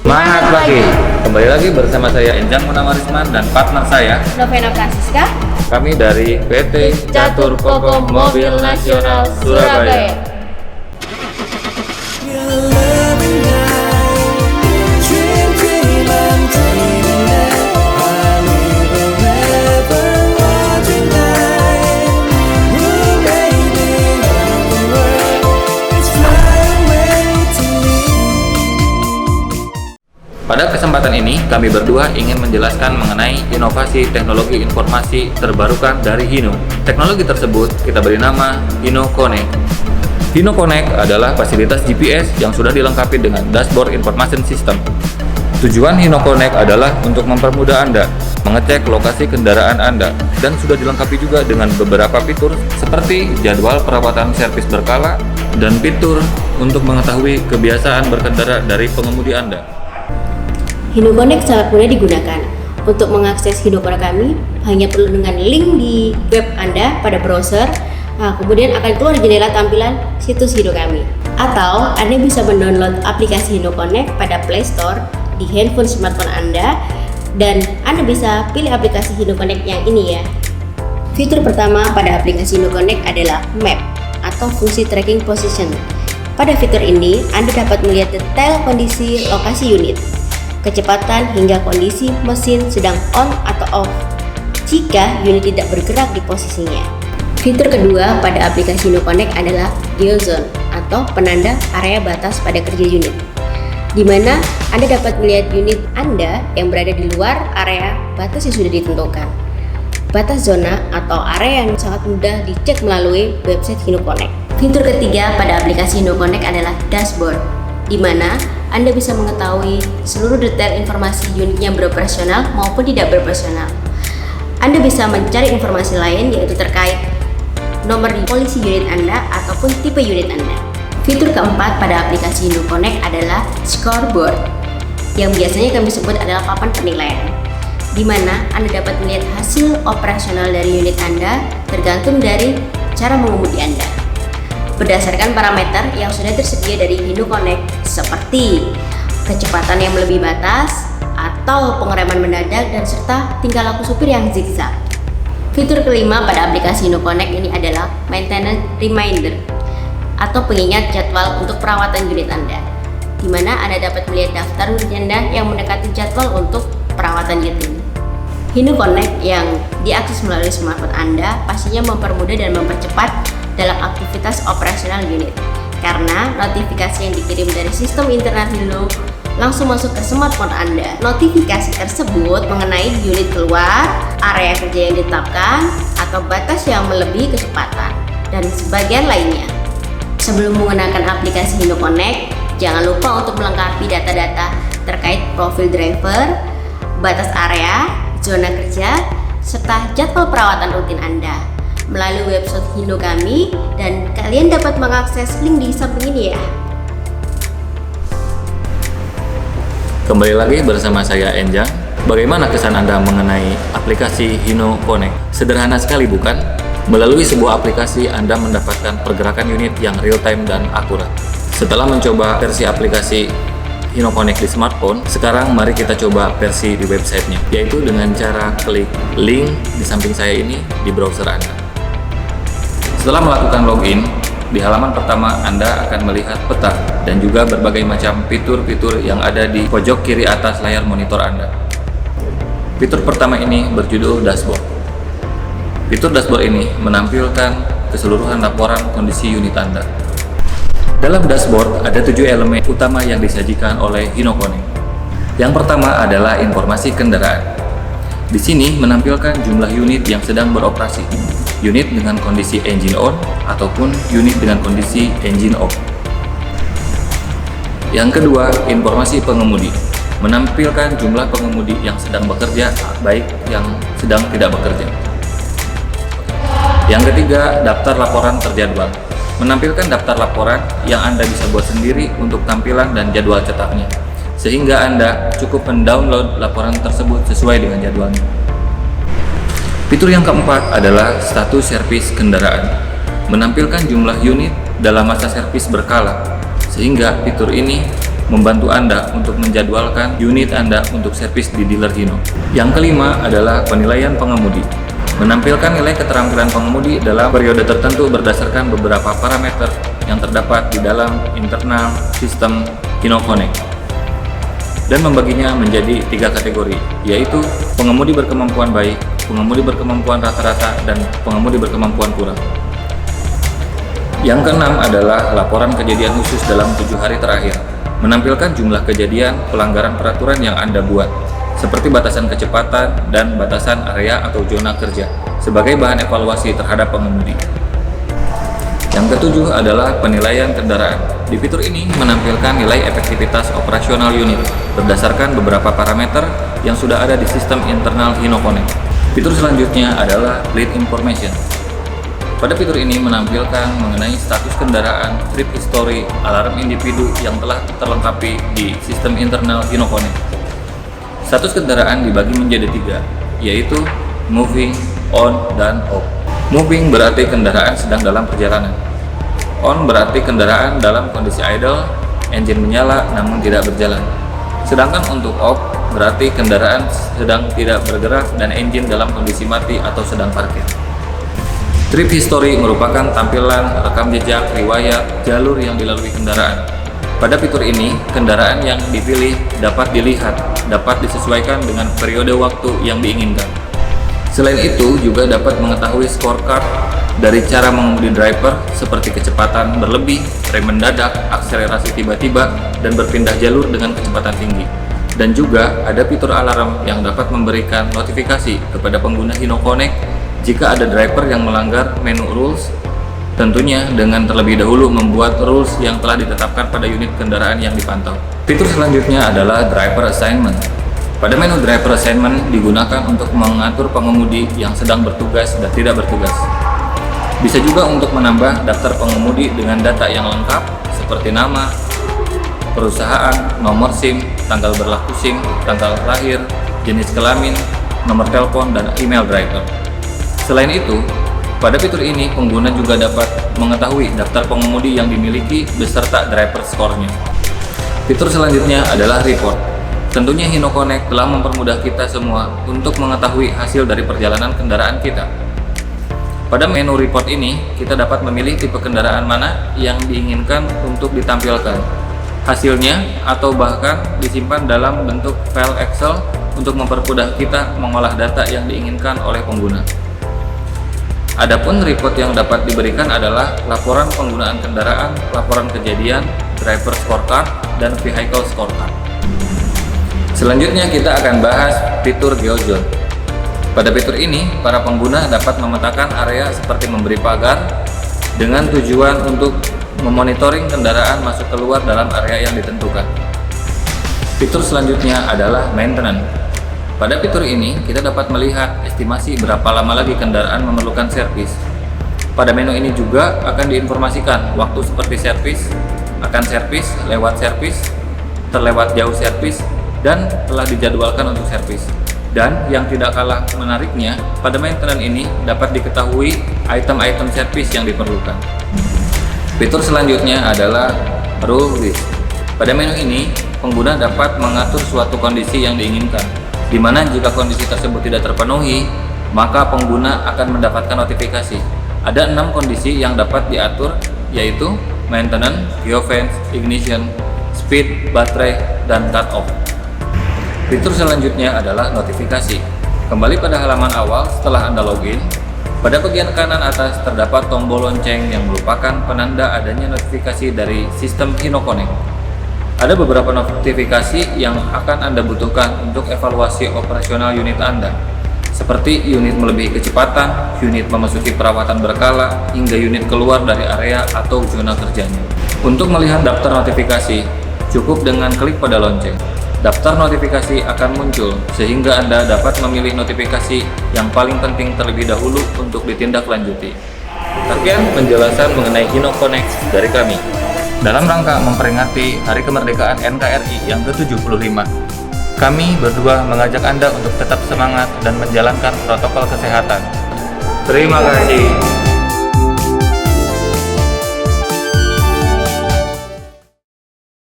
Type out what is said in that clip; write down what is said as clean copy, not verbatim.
Semangat pagi. Kembali lagi bersama saya Enjang Munamarisman dan partner saya Novena Francisca. Kami dari PT Catur Koko Mobil Nasional Surabaya. Pada kesempatan ini, kami berdua ingin menjelaskan mengenai inovasi teknologi informasi terbarukan dari Hino. Teknologi tersebut kita beri nama Hino Connect. Hino Connect adalah fasilitas GPS yang sudah dilengkapi dengan dashboard information system. Tujuan Hino Connect adalah untuk mempermudah Anda mengecek lokasi kendaraan Anda dan sudah dilengkapi juga dengan beberapa fitur seperti jadwal perawatan servis berkala dan fitur untuk mengetahui kebiasaan berkendara dari pengemudi Anda. Hino Connect sangat mudah digunakan. Untuk mengakses Hino Connect kami, hanya perlu dengan link di web Anda pada browser. Kemudian akan keluar jendela tampilan situs Hino kami. Atau Anda bisa mendownload aplikasi Hino Connect pada Play Store di handphone smartphone Anda, dan Anda bisa pilih aplikasi Hino Connect yang ini ya. Fitur pertama pada aplikasi Hino Connect adalah Map atau fungsi tracking position. Pada fitur ini, Anda dapat melihat detail kondisi lokasi unit, kecepatan hingga kondisi mesin sedang on atau off jika unit tidak bergerak di posisinya. Fitur kedua pada aplikasi Hino Connect adalah Geozone atau penanda area batas pada kerja unit, di mana Anda dapat melihat unit Anda yang berada di luar area batas yang sudah ditentukan. Batas zona atau area yang sangat mudah dicek melalui website Hino Connect. Fitur ketiga pada aplikasi Hino Connect adalah Dashboard, di mana Anda bisa mengetahui seluruh detail informasi unit yang beroperasional maupun tidak beroperasional. Anda bisa mencari informasi lain yaitu terkait nomor polisi unit Anda ataupun tipe unit Anda. Fitur keempat pada aplikasi Hino Connect adalah Scoreboard, yang biasanya kami sebut adalah papan penilaian, di mana Anda dapat melihat hasil operasional dari unit Anda tergantung dari cara mengemudi Anda berdasarkan parameter yang sudah tersedia dari Hino Connect seperti kecepatan yang melebihi batas atau pengereman mendadak dan serta tingkah laku supir yang zigzag. Fitur kelima pada aplikasi Hino Connect ini adalah Maintenance Reminder atau pengingat jadwal untuk perawatan unit Anda, di mana Anda dapat melihat daftar unit Anda yang mendekati jadwal untuk perawatan unit ini. Hino Connect yang diakses melalui smartphone Anda pastinya mempermudah dan mempercepat dalam aktivitas operasional unit, karena notifikasi yang dikirim dari sistem internet Hino langsung masuk ke smartphone Anda. Notifikasi tersebut mengenai unit keluar, area kerja yang ditetapkan, atau batas yang melebihi kecepatan, dan sebagian lainnya. Sebelum menggunakan aplikasi Hino Connect, jangan lupa untuk melengkapi data-data terkait profil driver, batas area, zona kerja, serta jadwal perawatan rutin Anda melalui website Hino kami, dan kalian dapat mengakses link di samping ini ya. Kembali lagi bersama saya Enjang. Bagaimana kesan Anda mengenai aplikasi Hino Connect? Sederhana sekali bukan? Melalui sebuah aplikasi Anda mendapatkan pergerakan unit yang real time dan akurat. Setelah mencoba versi aplikasi Hino Connect di smartphone, sekarang mari kita coba versi di websitenya, yaitu dengan cara klik link di samping saya ini di browser Anda. Setelah melakukan login, di halaman pertama Anda akan melihat peta dan juga berbagai macam fitur-fitur yang ada di pojok kiri atas layar monitor Anda. Fitur pertama ini berjudul Dashboard. Fitur Dashboard ini menampilkan keseluruhan laporan kondisi unit Anda. Dalam dashboard ada 7 elemen utama yang disajikan oleh Hino Connect. Yang pertama adalah informasi kendaraan. Di sini menampilkan jumlah unit yang sedang beroperasi, unit dengan kondisi engine on ataupun unit dengan kondisi engine off. Yang kedua, informasi pengemudi, menampilkan jumlah pengemudi yang sedang bekerja baik yang sedang tidak bekerja. Yang ketiga, daftar laporan terjadwal, menampilkan daftar laporan yang Anda bisa buat sendiri untuk tampilan dan jadwal cetaknya, sehingga Anda cukup mendownload laporan tersebut sesuai dengan jadwalnya. Fitur yang keempat adalah status servis kendaraan, menampilkan jumlah unit dalam masa servis berkala, sehingga fitur ini membantu Anda untuk menjadwalkan unit Anda untuk servis di dealer Hino. Yang kelima adalah penilaian pengemudi. Menampilkan nilai keterampilan pengemudi dalam periode tertentu berdasarkan beberapa parameter yang terdapat di dalam internal sistem Hino Connect, dan membaginya menjadi 3 kategori, yaitu pengemudi berkemampuan baik, pengemudi berkemampuan rata-rata, dan pengemudi berkemampuan kurang. Yang keenam adalah laporan kejadian khusus dalam 7 hari terakhir, menampilkan jumlah kejadian pelanggaran peraturan yang Anda buat, seperti batasan kecepatan dan batasan area atau zona kerja, sebagai bahan evaluasi terhadap pengemudi. Yang ketujuh adalah penilaian kendaraan. Di fitur ini menampilkan nilai efektivitas operasional unit berdasarkan beberapa parameter yang sudah ada di sistem internal Hino Connect. Fitur selanjutnya adalah Fleet Information. Pada fitur ini menampilkan mengenai status kendaraan, trip history, alarm individu yang telah terlengkapi di sistem internal Hino Connect. Status kendaraan dibagi menjadi 3, yaitu moving, on, dan off. Moving berarti kendaraan sedang dalam perjalanan. On berarti kendaraan dalam kondisi idle, engine menyala namun tidak berjalan. Sedangkan untuk off berarti kendaraan sedang tidak bergerak dan engine dalam kondisi mati atau sedang parkir. Trip history merupakan tampilan rekam jejak riwayat jalur yang dilalui kendaraan. Pada fitur ini, kendaraan yang dipilih dapat dilihat, dapat disesuaikan dengan periode waktu yang diinginkan. Selain itu, juga dapat mengetahui scorecard dari cara mengemudi driver seperti kecepatan berlebih, rem mendadak, akselerasi tiba-tiba, dan berpindah jalur dengan kecepatan tinggi. Dan juga ada fitur alarm yang dapat memberikan notifikasi kepada pengguna Hino Connect jika ada driver yang melanggar menu rules, tentunya dengan terlebih dahulu membuat rules yang telah ditetapkan pada unit kendaraan yang dipantau. Fitur selanjutnya adalah Driver Assignment. Pada menu Driver Assignment digunakan untuk mengatur pengemudi yang sedang bertugas dan tidak bertugas. Bisa juga untuk menambah daftar pengemudi dengan data yang lengkap seperti nama, perusahaan, nomor SIM, tanggal berlaku SIM, tanggal lahir, jenis kelamin, nomor telepon, dan email driver. Selain itu, pada fitur ini pengguna juga dapat mengetahui daftar pengemudi yang dimiliki beserta driver score-nya. Fitur selanjutnya adalah Report. Tentunya Hino Connect telah mempermudah kita semua untuk mengetahui hasil dari perjalanan kendaraan kita. Pada menu Report ini, kita dapat memilih tipe kendaraan mana yang diinginkan untuk ditampilkan hasilnya, atau bahkan disimpan dalam bentuk file Excel untuk mempermudah kita mengolah data yang diinginkan oleh pengguna. Adapun report yang dapat diberikan adalah laporan penggunaan kendaraan, laporan kejadian, driver scorecard, dan vehicle scorecard. Selanjutnya kita akan bahas fitur GeoZone. Pada fitur ini, para pengguna dapat memetakan area seperti memberi pagar dengan tujuan untuk memonitoring kendaraan masuk keluar dalam area yang ditentukan. Fitur selanjutnya adalah Maintenance. Pada fitur ini, kita dapat melihat estimasi berapa lama lagi kendaraan memerlukan servis. Pada menu ini juga akan diinformasikan waktu seperti servis, akan servis, lewat servis, terlewat jauh servis, dan telah dijadwalkan untuk servis. Dan yang tidak kalah menariknya, pada maintenance ini dapat diketahui item-item servis yang diperlukan. Fitur selanjutnya adalah Rule List. Pada menu ini, pengguna dapat mengatur suatu kondisi yang diinginkan, di mana jika kondisi tersebut tidak terpenuhi, maka pengguna akan mendapatkan notifikasi. Ada 6 kondisi yang dapat diatur, yaitu maintenance, geofence, ignition, speed, baterai, dan cut off. Fitur selanjutnya adalah notifikasi. Kembali pada halaman awal setelah Anda login, pada bagian kanan atas terdapat tombol lonceng yang merupakan penanda adanya notifikasi dari sistem Hino Connect. Ada beberapa notifikasi yang akan Anda butuhkan untuk evaluasi operasional unit Anda, seperti unit melebihi kecepatan, unit memasuki perawatan berkala, hingga unit keluar dari area atau zona kerjanya. Untuk melihat daftar notifikasi, cukup dengan klik pada lonceng. Daftar notifikasi akan muncul, sehingga Anda dapat memilih notifikasi yang paling penting terlebih dahulu untuk ditindaklanjuti. Sekian penjelasan mengenai Hino Connect dari kami. Dalam rangka memperingati Hari Kemerdekaan NKRI yang ke-75, kami berdua mengajak Anda untuk tetap semangat dan menjalankan protokol kesehatan. Terima kasih.